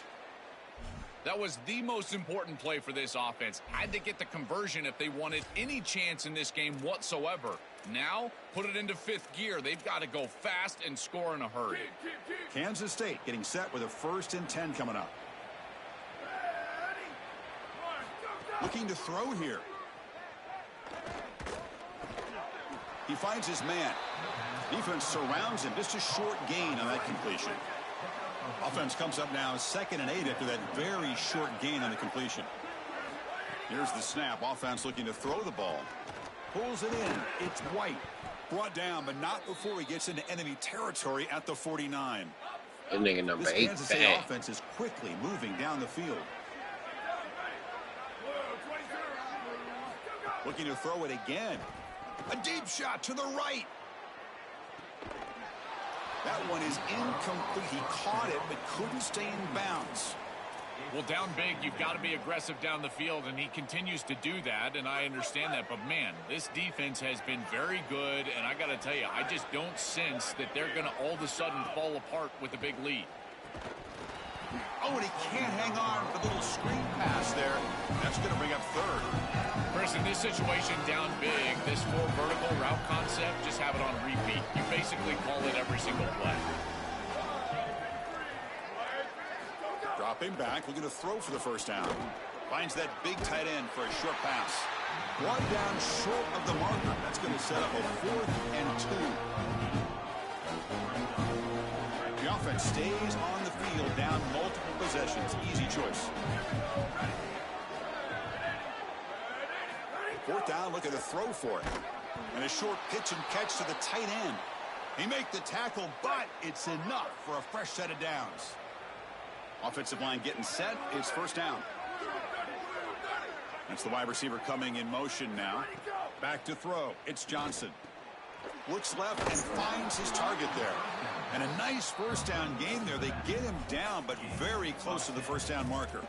That was the most important play for this offense. Had to get the conversion if they wanted any chance in this game whatsoever. Now, put it into 5th gear. They've got to go fast and score in a hurry. Kansas State getting set with a 1st and 10 coming up. Looking to throw here. He finds his man. Defense surrounds him. Just a short gain on that completion. Offense comes up now 2nd and 8 after that very short gain on the completion. Here's the snap. Offense looking to throw the ball. Pulls it in. It's White. Brought down, but not before he gets into enemy territory at the 49. That nigga number 8 Kansas State offense is quickly moving down the field. Looking to throw it again. A deep shot to the right. That one is incomplete. He caught it, but couldn't stay in bounds. Well, down big, you've got to be aggressive down the field, and he continues to do that, and I understand that. But, man, this defense has been very good, and I got to tell you, I just don't sense that they're going to all of a sudden fall apart with a big lead. Oh, and he can't hang on for the little screen pass there. That's going to bring up 3rd. Chris, in this situation down big, this 4 vertical route concept, just have it on repeat. You basically call it every single play. Dropping back, looking to throw for the first down. Finds that big tight end for a short pass. One down short of the marker. That's going to set up a 4th and 2. The offense stays on the field, down multiple possessions. Easy choice. 4th down, looking to throw for it. And a short pitch and catch to the tight end. He makes the tackle, but it's enough for a fresh set of downs. Offensive line getting set. It's first down. That's the wide receiver coming in motion now. Back to throw. It's Johnson. Looks left and finds his target there. And a nice first down game there. They get him down, but very close to the first down marker.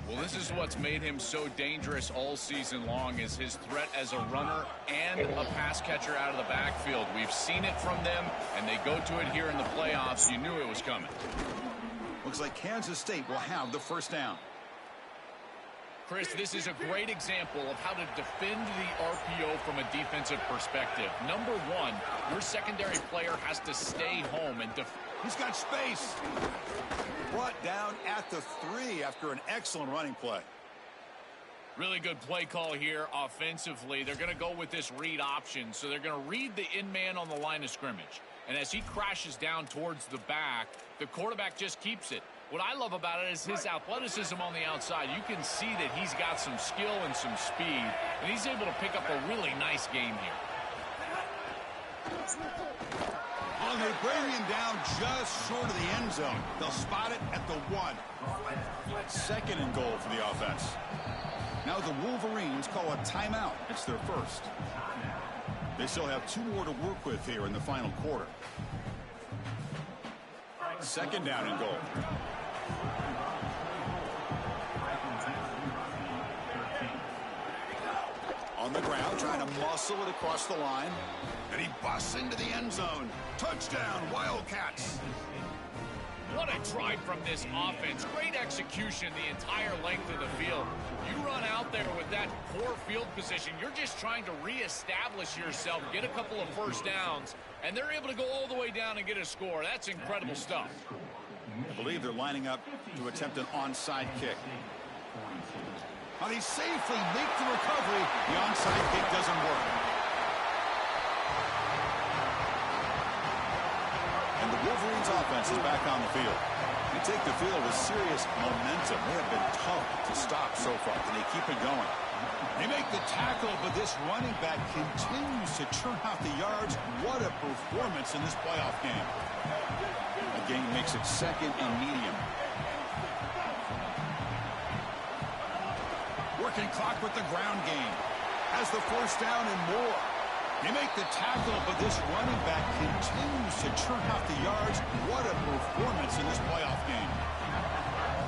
Well, this is what's made him so dangerous all season long, is his threat as a runner and a pass catcher out of the backfield. We've seen it from them, and they go to it here in the playoffs. You knew it was coming. Looks like Kansas State will have the first down. Chris, this is a great example of how to defend the RPO from a defensive perspective. Number one, your secondary player has to stay home and he's got space. Brought down at the 3 after an excellent running play. Really good play call here offensively. They're going to go with this read option, so they're going to read the in-man on the line of scrimmage. And as he crashes down towards the back, the quarterback just keeps it. What I love about it is his athleticism on the outside. You can see that he's got some skill and some speed, and he's able to pick up a really nice game here. Oh, they bring him down just short of the end zone. They'll spot it at the 1. 2nd and goal for the offense. Now the Wolverines call a timeout. It's their first. They still have 2 more to work with here in the final quarter. 2nd down and goal. On the ground, trying to muscle it across the line. And he busts into the end zone. Touchdown, Wildcats. What a drive from this offense. Great execution the entire length of the field. You run out there with that poor field position. You're just trying to reestablish yourself, get a couple of first downs, and they're able to go all the way down and get a score. That's incredible stuff. I believe they're lining up to attempt an onside kick. How they safely make the recovery. The onside kick doesn't work. And the Wolverines offense is back on the field. They take the field with serious momentum. They have been tough to stop so far, and they keep it going. They make the tackle, but this running back continues to churn out the yards. What a performance in this playoff game. The game makes it 2nd and medium. Working clock with the ground game. Has the first down and more. They make the tackle, but this running back continues to churn out the yards. What a performance in this playoff game.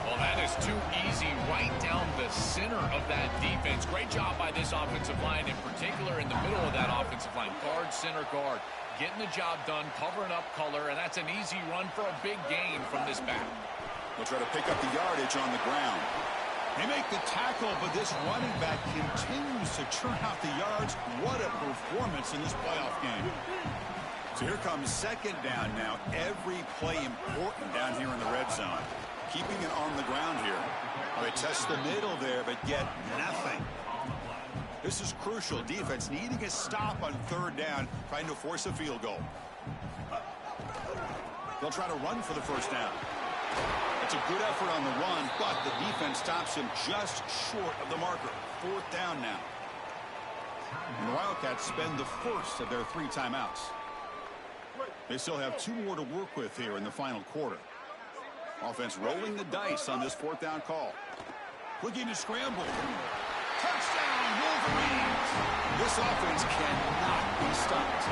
Well, that is too easy right down the center of that defense. Great job by this offensive line, in particular in the middle of that offensive line. Guard, center, guard. Getting the job done, covering up color, and that's an easy run for a big gain from this back. They'll try to pick up the yardage on the ground. They make the tackle, but this running back continues to churn out the yards. What a performance in this playoff game. So here comes 2nd down now. Every play important down here in the red zone. Keeping it on the ground here. They test the middle there, but get nothing. This is crucial. Defense needing a stop on 3rd down, trying to force a field goal. They'll try to run for the first down. It's a good effort on the run, but the defense stops him just short of the marker. 4th down now. And the Wildcats spend the first of their 3 timeouts. They still have 2 more to work with here in the final quarter. Offense rolling the dice on this 4th down call. Looking to scramble. Touchdown, Wolverines! This offense cannot be stopped.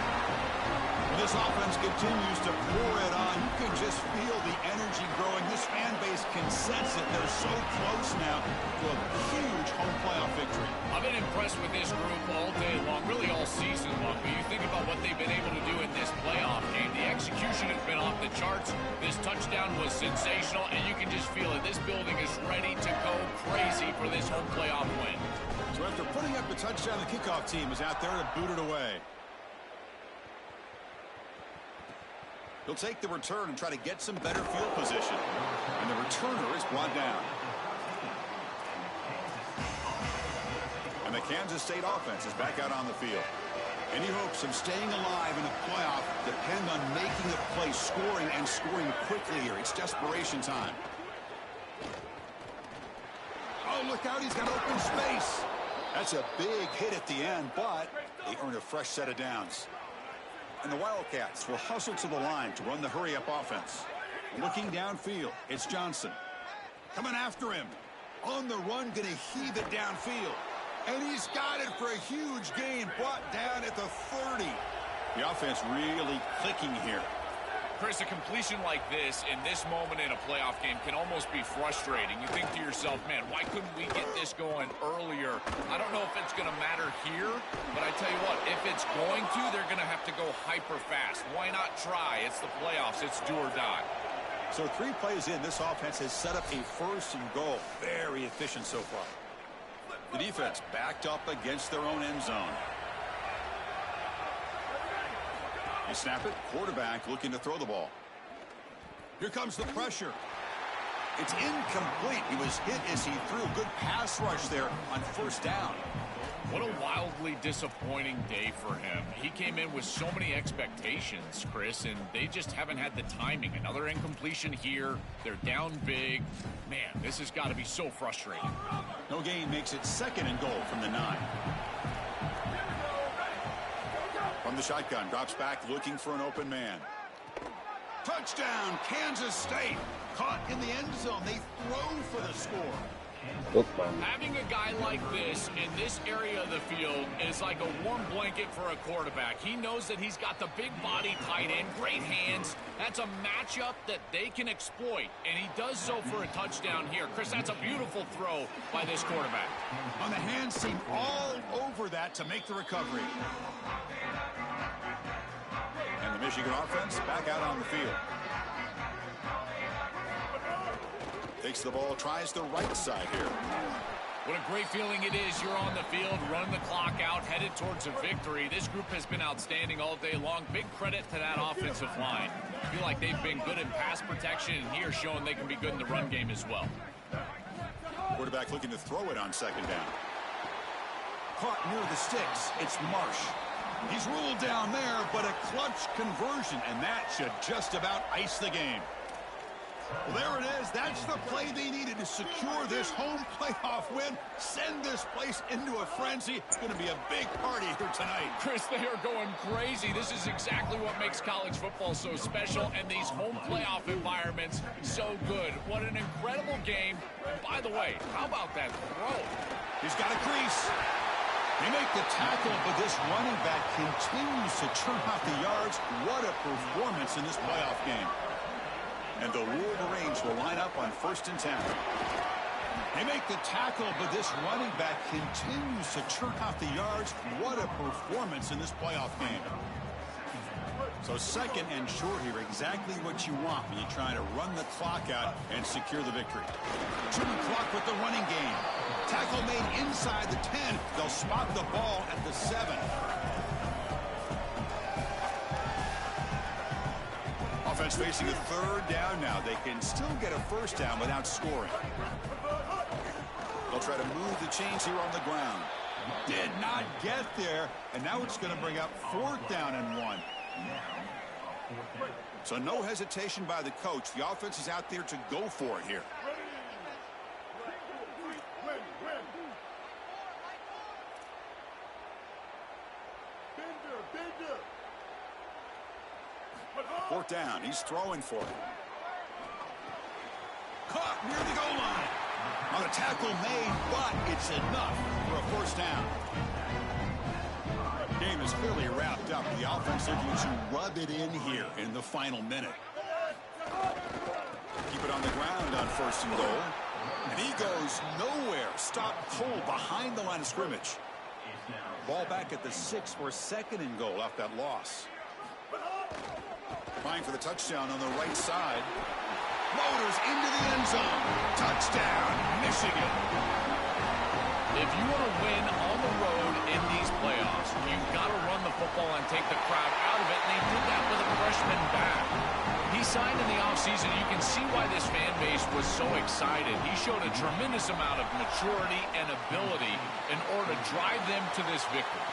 This offense continues to pour it on. You can just feel the energy growing. This fan base can sense it. They're so close now to a huge home playoff victory. I've been impressed with this group all day long, really all season long. But you think about what they've been able to do in this playoff game. The execution has been off the charts. This touchdown was sensational, and you can just feel it. This building is ready to go crazy for this home playoff win. So after putting up the touchdown, the kickoff team is out there to boot it away. He'll take the return and try to get some better field position. And the returner is brought down. And the Kansas State offense is back out on the field. Any hopes of staying alive in the playoff depend on making a play, scoring, and scoring quickly here. It's desperation time. Oh, look out. He's got open space. That's a big hit at the end, but they earn a fresh set of downs. And the Wildcats will hustle to the line to run the hurry-up offense. Looking downfield, it's Johnson. Coming after him. On the run, going to heave it downfield. And he's got it for a huge gain, brought down at the 30. The offense really clicking here. Chris, a completion like this in this moment in a playoff game can almost be frustrating. You think to yourself, man, why couldn't we get this going earlier? I don't know if it's going to matter here, but I tell you what, if it's going to, they're going to have to go hyper fast. Why not try? It's the playoffs. It's do or die. So 3 plays in, this offense has set up a 1st and goal. Very efficient so far. The defense backed up against their own end zone. They snap it. Quarterback looking to throw the ball. Here comes the pressure. It's incomplete. He was hit as he threw. Good pass rush there on 1st down. What a wildly disappointing day for him. He came in with so many expectations, Chris, and they just haven't had the timing. Another incompletion here. They're down big. Man, this has got to be so frustrating. No gain makes it 2nd and goal from the 9. From the shotgun, drops back looking for an open man. Touchdown, Kansas State. Caught in the end zone. They throw for the score. Having a guy like this in this area of the field is like a warm blanket for a quarterback. He knows that he's got the big body tight end, great hands. That's a matchup that they can exploit, and he does so for a touchdown here. Chris, that's a beautiful throw by this quarterback. On the hands team all over that to make the recovery. And the Michigan offense back out on the field. Takes the ball, tries the right side here. What a great feeling it is. You're on the field, running the clock out, headed towards a victory. This group has been outstanding all day long. Big credit to that offensive line. I feel like they've been good in pass protection, and here showing they can be good in the run game as well. Quarterback looking to throw it on 2nd down. Caught near the sticks. It's Marsh. He's ruled down there, but a clutch conversion, and that should just about ice the game. Well, there it is. That's the play they needed to secure this home playoff win. Send this place into a frenzy. It's going to be a big party here tonight. Chris, they are going crazy. This is exactly what makes college football so special and these home playoff environments so good. What an incredible game. And by the way, how about that throw? He's got a crease. They make the tackle, but this running back continues to churn out the yards. What a performance in this playoff game. And the Wolverines will line up on 1st and 10. They make the tackle, but this running back continues to churn out the yards. What a performance in this playoff game. So 2nd and short here, exactly what you want when you're trying to run the clock out and secure the victory. Chewing clock with the running game. Tackle made inside the 10. They'll spot the ball at the 7. Offense facing a 3rd down now. They can still get a 1st down without scoring. They'll try to move the chains here on the ground. Did not get there, and now it's going to bring up 4th down and 1. So no hesitation by the coach. The offense is out there to go for it here. Fourth down. He's throwing for it. Caught near the goal line. On a tackle made, but it's enough for a 1st down. Game is clearly wrapped up. The offense looking to rub it in here in the final minute. Keep it on the ground on 1st and goal. And he goes nowhere. Stopped cold behind the line of scrimmage. Ball back at the 6 for 2nd and goal off that loss. Trying for the touchdown on the right side. Motors into the end zone. Touchdown, Michigan. If you want to win on the road in these playoffs, you've got to run the football and take the crowd out of it, and they did that with a freshman back. He signed in the offseason. You can see why this fan base was so excited. He showed a tremendous amount of maturity and ability in order to drive them to this victory.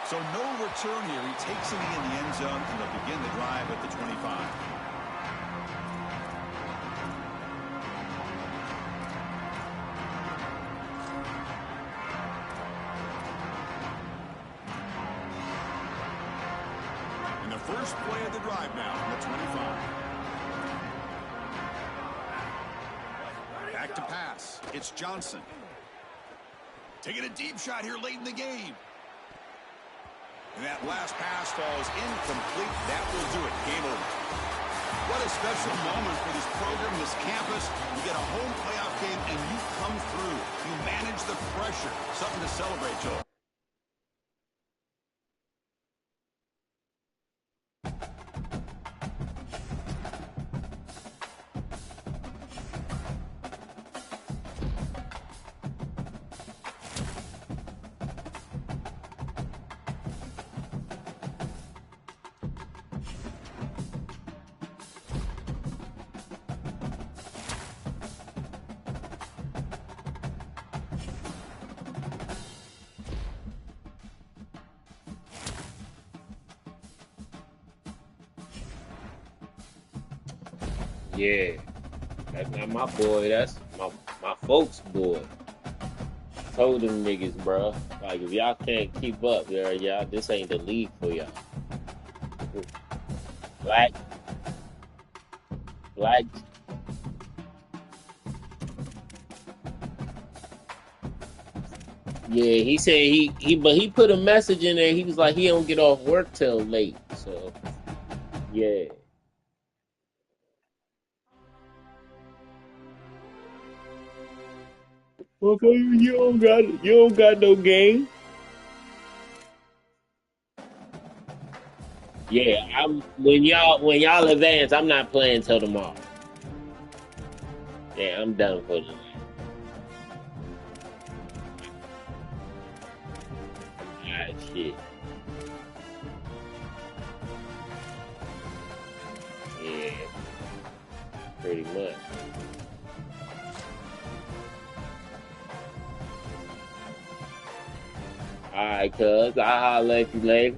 So no return here. He takes it in the end zone, and they'll begin the drive at the 25. And the first play of the drive now from the 25. Back to pass. It's Johnson. Taking a deep shot here late in the game. And that last pass falls incomplete. That will do it. Game over. What a special moment for this program, this campus. You get a home playoff game, and you come through. You manage the pressure. Something to celebrate, Joel. Yeah, that's not my boy. That's my folks' boy. Told them niggas, bro. Like if y'all can't keep up, y'all, this ain't the league for y'all. Black. Yeah, he said but he put a message in there. He was like he don't get off work till late. So yeah. Okay, you don't got no game. Yeah, when y'all advance, I'm not playing till tomorrow. Yeah, I'm done for the night. Alright, shit. Yeah, pretty much. Alright, cuz. I'll holler at you later.